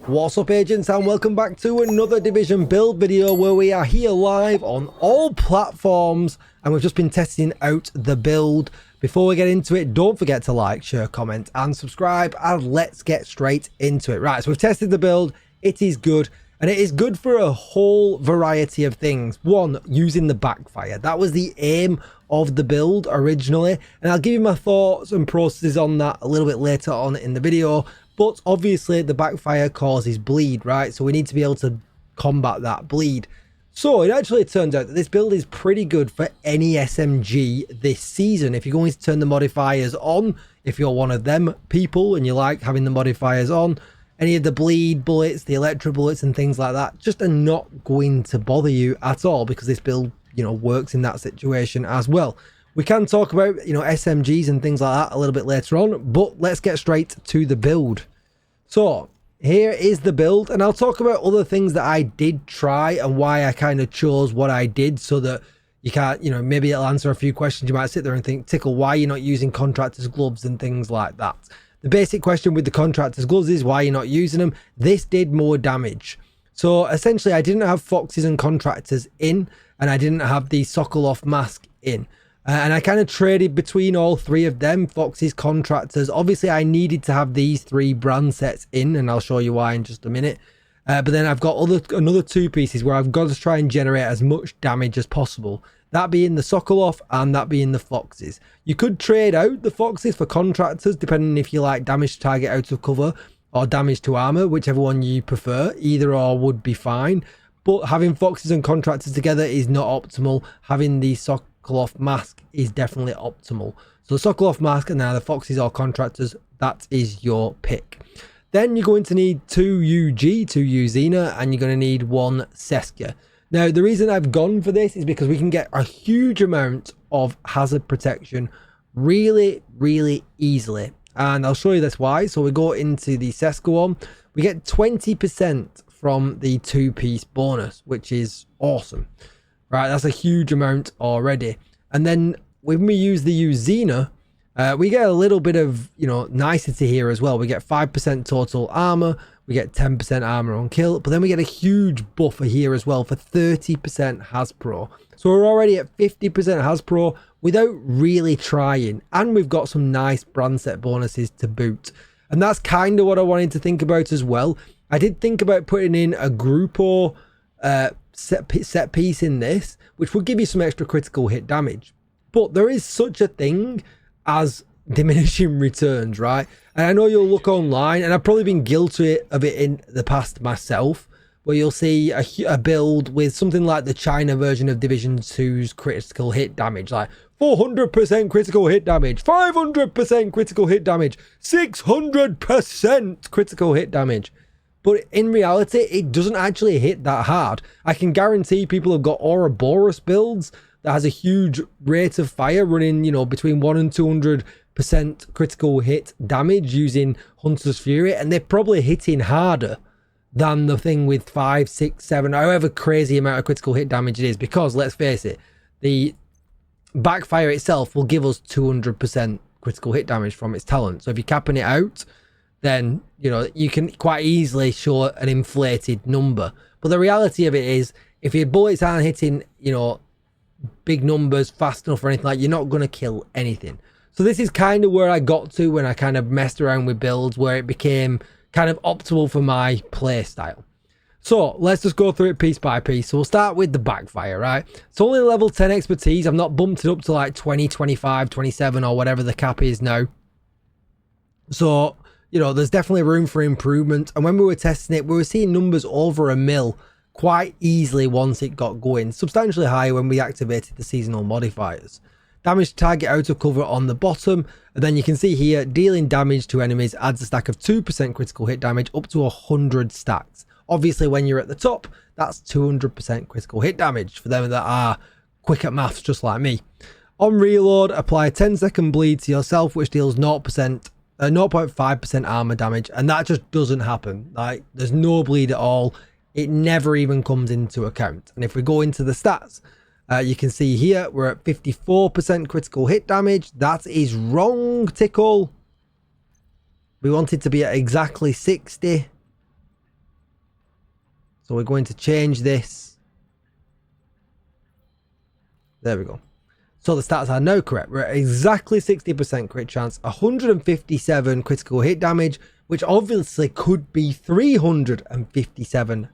What's up, agents, and welcome back to another Division build video where we are here live on all platforms and we've just been testing out the build. Before we get into it, don't forget to like, share, comment and subscribe, and let's get straight into it. Right, so we've tested the build. It is good, and it is good for a whole variety of things. One, using the Backfire. That was the aim of the build originally, and I'll give you my thoughts and processes on that a little bit later on in the video. But obviously the Backfire causes bleed, right? So we need to be able to combat that bleed. So it actually turns out that this build is pretty good for any SMG this season. If you're going to turn the modifiers on, if you're one of them people and you like having the modifiers on, any of the bleed bullets, the electro bullets and things like that just are not going to bother you at all, because this build, you know, works in that situation as well. We can talk about, you know, SMGs and things like that a little bit later on, but let's get straight to the build. So here is the build, and I'll talk about other things that I did try and why I kind of chose what I did, so that you can't, you know, maybe it'll answer a few questions. You might sit there and think, Tickle, why are you not using contractors gloves and things like that? The basic question with the contractors gloves is why you're not using them. This did more damage. So essentially I didn't have foxes and contractors in, and I didn't have the Sokolov mask in. And I kind of traded between all three of them, foxes, contractors. Obviously, I needed to have these three brand sets in, and I'll show you why in just a minute. But then I've got another two pieces where I've got to try and generate as much damage as possible. That being the Sokolov and that being the foxes. You could trade out the foxes for contractors, depending if you like damage to target out of cover or damage to armor, whichever one you prefer. Either or would be fine. But having foxes and contractors together is not optimal. Having the Sokolov mask is definitely optimal. So the Sokolov mask and now the foxes or contractors, that is your pick. Then you're going to need 2 UG, 2 Uzina, and you're going to need 1 Seska. Now the reason I've gone for this is because we can get a huge amount of hazard protection really easily, and I'll show you that's why. So we go into the Seska one, we get 20% from the 2-piece bonus, which is awesome. Right, that's a huge amount already. And then when we use the Uzina, we get a little bit of, you know, nicety here as well. We get 5% total armor, we get 10% armor on kill, but then we get a huge buffer here as well for 30% Haspro. So we're already at 50% Haspro without really trying, and we've got some nice brand set bonuses to boot. And that's kind of what I wanted to think about as well. I did think about putting in a Grupo set piece in this, which would give you some extra critical hit damage, but there is such a thing as diminishing returns, right? And I know you'll look online, and I've probably been guilty of it in the past myself, where you'll see a build with something like the China version of Division 2's critical hit damage, like 400% critical hit damage, 500% critical hit damage, 600% critical hit damage. But in reality, it doesn't actually hit that hard. I can guarantee people have got Ouroboros builds that has a huge rate of fire running, you know, between 1 and 200% critical hit damage using Hunter's Fury, and they're probably hitting harder than the thing with 5, 6, 7, however crazy amount of critical hit damage it is, because let's face it, the Backfire itself will give us 200% critical hit damage from its talent. So if you're capping it out, then, you know, you can quite easily show an inflated number. But the reality of it is, if your bullets aren't hitting, you know, big numbers fast enough or anything, like, you're not going to kill anything. So this is kind of where I got to when I kind of messed around with builds, where it became kind of optimal for my play style. So let's just go through it piece by piece. So we'll start with the Backfire, right? It's only level 10 expertise. I've not bumped it up to like 20, 25, 27 or whatever the cap is now. So, you know, there's definitely room for improvement. And when we were testing it, we were seeing numbers over 1 mil quite easily once it got going. Substantially higher when we activated the seasonal modifiers. Damage to target out of cover on the bottom. And then you can see here, dealing damage to enemies adds a stack of 2% critical hit damage up to 100 stacks. Obviously, when you're at the top, that's 200% critical hit damage for them that are quick at maths just like me. On reload, apply a 10-second bleed to yourself, which deals 0.5% armor damage, and that just doesn't happen. Like, there's no bleed at all. It never even comes into account. And if we go into the stats, you can see here we're at 54% critical hit damage. That is wrong, Tickle. We want it to be at exactly 60. So we're going to change this. There we go. So the stats are now correct. We're at exactly 60% crit chance, 157 critical hit damage, which obviously could be 357%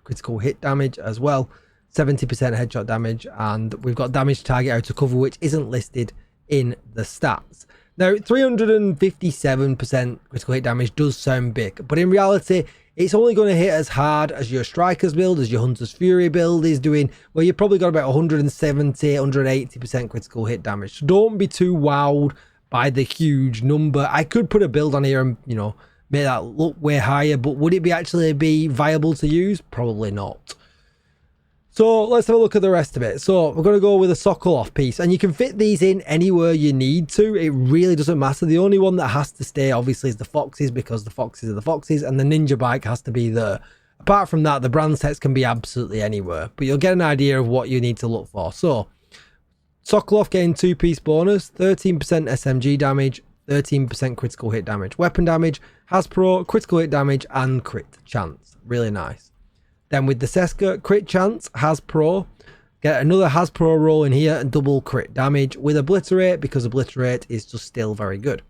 critical hit damage as well, 70% headshot damage, and we've got damage target out of cover, which isn't listed in the stats. Now, 357% critical hit damage does sound big, but in reality, it's only going to hit as hard as your Strikers build, as your Hunter's Fury build is doing, where you've probably got about 170, 180% critical hit damage. So don't be too wowed by the huge number. I could put a build on here and, you know, make that look way higher, but would it actually be viable to use? Probably not. So let's have a look at the rest of it. So we're going to go with a Sokolov piece, and you can fit these in anywhere you need to. It really doesn't matter. The only one that has to stay obviously is the Foxes, because the Foxes are the Foxes, and the Ninja Bike has to be there. Apart from that, the brand sets can be absolutely anywhere, but you'll get an idea of what you need to look for. So Sokolov getting 2-piece bonus, 13% SMG damage, 13% critical hit damage. Weapon damage, Hasbro, critical hit damage, and crit chance. Really nice. Then with the Seska, crit chance, Hasbro. Get another Hasbro roll in here and double crit damage with Obliterate, because Obliterate is just still very good.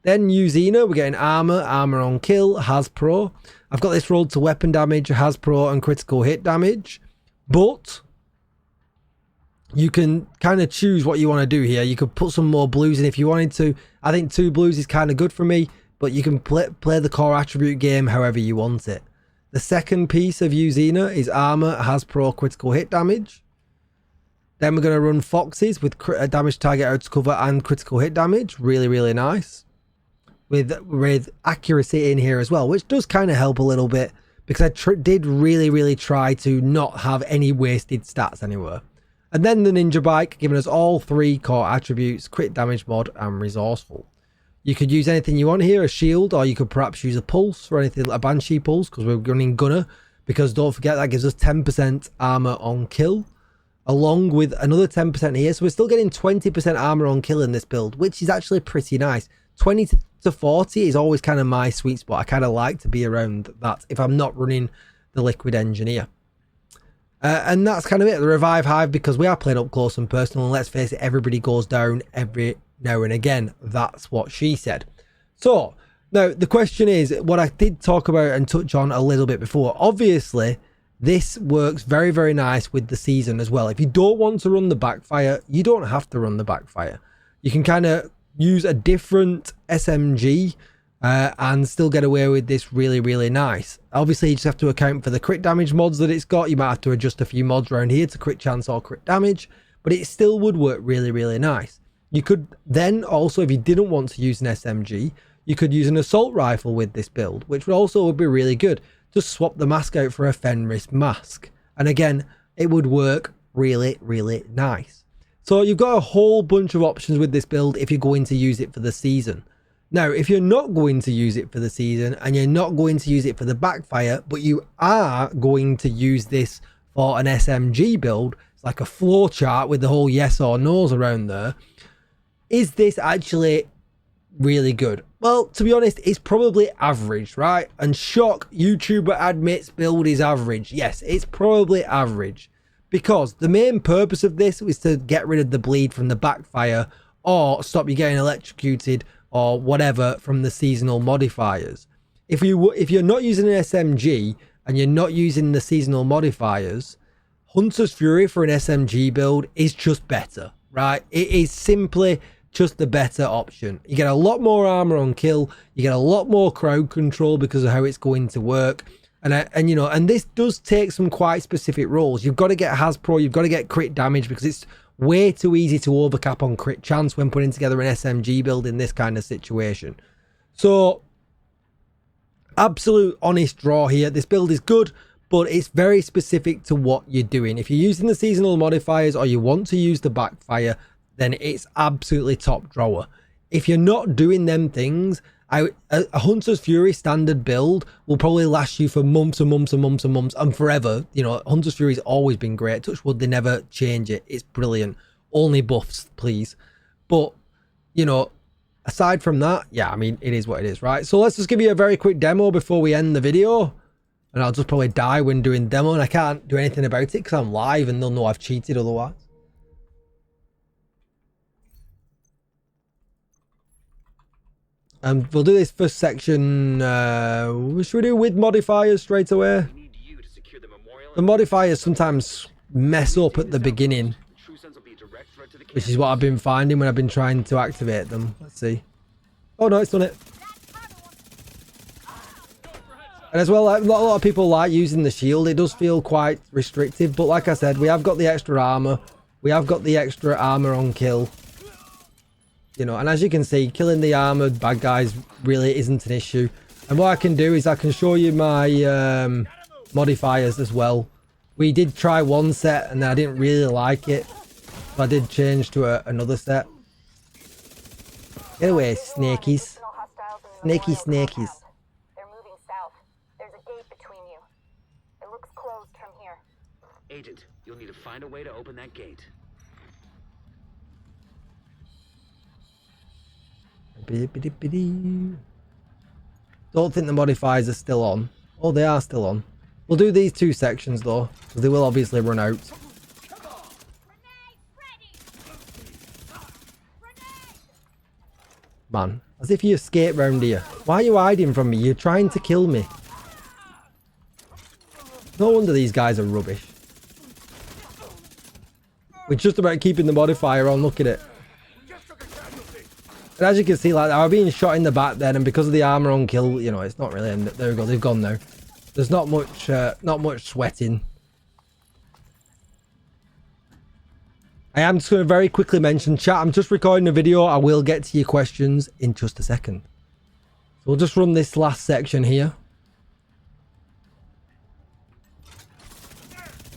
Then Uzina, we're getting armor on kill, Hasbro. I've got this rolled to weapon damage, Hasbro, and critical hit damage. But you can kind of choose what you want to do here. You could put some more blues in if you wanted to. I think 2 blues is kind of good for me, but you can play the core attribute game however you want it. The second piece of Uzina is armor, Hasbro, critical hit damage. Then we're going to run Foxes with damage target out to cover and critical hit damage. Really, really nice. With accuracy in here as well, which does kind of help a little bit, because I did really try to not have any wasted stats anywhere. And then the Ninja Bike, giving us all 3 core attributes, crit damage mod, and resourceful. You could use anything you want here, a shield, or you could perhaps use a pulse or anything, a Banshee pulse, because we're running Gunner, because don't forget that gives us 10% armor on kill, along with another 10% here. So we're still getting 20% armor on kill in this build, which is actually pretty nice. 20 to 40 is always kind of my sweet spot. I kind of like to be around that if I'm not running the Liquid Engineer. And that's kind of it. The Revive Hive, because we are playing up close and personal, and let's face it, everybody goes down every now and again. That's what she said. So now the question is, what I did talk about and touch on a little bit before, obviously this works very nice with the season as well. If you don't want to run the Backfire, you don't have to run the Backfire. You can kind of use a different SMG and still get away with this really nice. Obviously you just have to account for the crit damage mods that it's got. You might have to adjust a few mods around here to crit chance or crit damage, but it still would work really nice. You could then also, if you didn't want to use an SMG, you could use an assault rifle with this build, which would also be really good. Just swap the mask out for a Fenris mask, and again it would work really nice. So you've got a whole bunch of options with this build if you're going to use it for the season. Now if you're not going to use it for the season, and you're not going to use it for the Backfire, but you are going to use this for an SMG build, it's like a flow chart with the whole yes or no's around there. Is this actually really good? Well, to be honest, it's probably average, right? And shock, YouTuber admits build is average. Yes, it's probably average, because the main purpose of this is to get rid of the bleed from the Backfire, or stop you getting electrocuted or whatever from the seasonal modifiers. If you're not using an SMG and you're not using the seasonal modifiers, Hunter's Fury for an SMG build is just better, right? It is simply just the better option. You get a lot more armor on kill, you get a lot more crowd control because of how it's going to work, and you know, and this does take some quite specific roles. You've got to get Hasbro, you've got to get crit damage, because it's way too easy to overcap on crit chance when putting together an SMG build in this kind of situation. So absolute honest draw here. This build is good, but it's very specific to what you're doing. If you're using the seasonal modifiers or you want to use the Backfire, then it's absolutely top drawer. If you're not doing them things, a Hunter's Fury standard build will probably last you for months and forever. You know, Hunter's Fury's always been great. Touch wood, they never change it. It's brilliant. Only buffs, please. But, you know, aside from that, yeah, I mean, it is what it is, right? So let's just give you a very quick demo before we end the video. And I'll just probably die when doing demo, and I can't do anything about it because I'm live and they'll know I've cheated otherwise. And we'll do this first section. Should we do with modifiers straight away? The modifiers sometimes mess up at the beginning, which is what I've been finding when I've been trying to activate them. Let's see. Oh no, it's done it. And as well, a lot of people like using the shield. It does feel quite restrictive, but like I said, we have got the extra armor. We have got the extra armor on kill. You know, and as you can see, killing the armored bad guys really isn't an issue. And what I can do is I can show you my modifiers as well. We did try one set and I didn't really like it. So I did change to another set. Get away, snakies. Snaky snakies. Agent, you'll need to find a way to open that gate. Don't think the modifiers are still on. Oh, they are still on. We'll do these two sections though, because they will obviously run out. Man, as if you escaped round here. Why are you hiding from me? You're trying to kill me. No wonder these guys are rubbish. We're just about keeping the modifier on. Look at it. And as you can see, like, I was being shot in the back then, and because of the armor on kill, you know, it's not really. There we go. They've gone now. There's not much sweating. I am just going to very quickly mention, chat, I'm just recording a video. I will get to your questions in just a second. So we'll just run this last section here.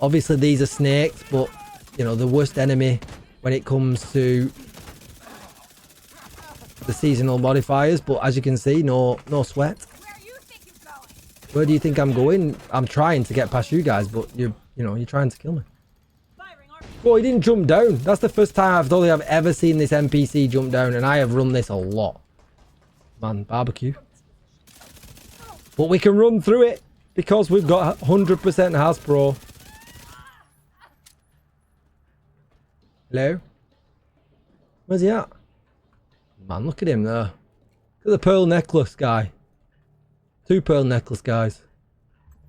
Obviously, these are snakes, but, you know, the worst enemy when it comes to the seasonal modifiers. But as you can see, no sweat. Where do you think I'm going? I'm trying to get past you guys, but you're trying to kill me. Oh, he didn't jump down. That's the first time I've ever seen this NPC jump down, and I have run this a lot. Man, barbecue. But we can run through it because we've got 100% Hasbro. Hello? Where's he at? Man, look at him there. Look at the pearl necklace guy. 2 pearl necklace guys.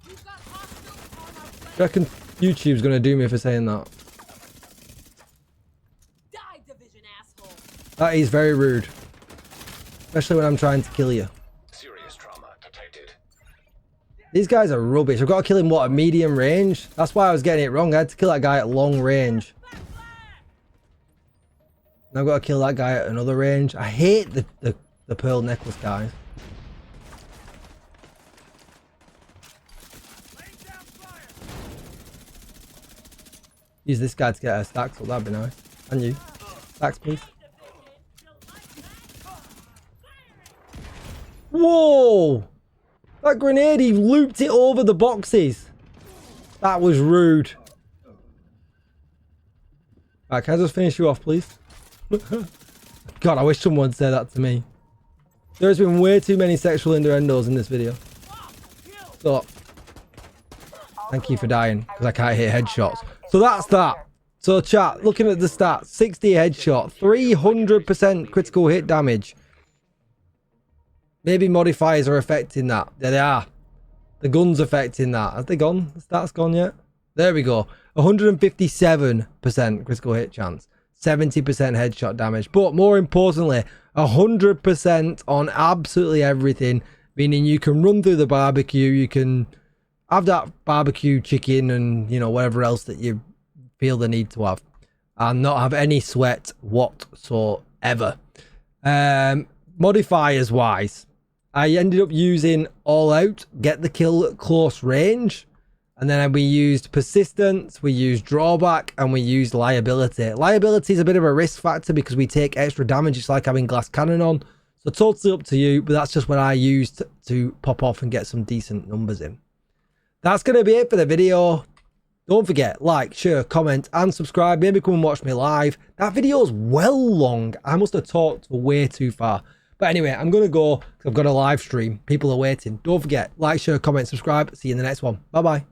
Do you reckon YouTube's gonna do me for saying that? That is very rude. Especially when I'm trying to kill you. Serious trauma detected. These guys are rubbish. I've got to kill him, what, at medium range? That's why I was getting it wrong. I had to kill that guy at long range. And I've got to kill that guy at another range. I hate the pearl necklace guys. Use this guy to get our stacks up, that'd be nice. And you. Stacks, please. Whoa! That grenade, he looped it over the boxes. That was rude. Right, can I just finish you off, please? God, I wish someone said that to me. There's been way too many sexual innuendos in this video. So, thank you for dying, because I can't hit headshots. So that's that. So chat, looking at the stats, 60 headshot, 300% critical hit damage. Maybe modifiers are affecting that. There they are. The gun's affecting that. Have they gone? The stats gone yet? There we go. 157% critical hit chance. 70% headshot damage. But more importantly, 100% on absolutely everything. Meaning you can run through the barbecue. You can have that barbecue chicken and, you know, whatever else that you feel the need to have. And not have any sweat whatsoever. Modifiers wise, I ended up using all out, get the kill at close range, and then we used persistence, we used drawback, and we used liability. Liability is a bit of a risk factor because we take extra damage. It's like having glass cannon on. So totally up to you, but that's just what I used to pop off and get some decent numbers in. That's going to be it for the video. Don't forget, like, share, comment, and subscribe. Maybe come and watch me live. That video is well long. I must have talked way too far. But anyway, I'm going to go because I've got a live stream. People are waiting. Don't forget, like, share, comment, subscribe. See you in the next one. Bye-bye.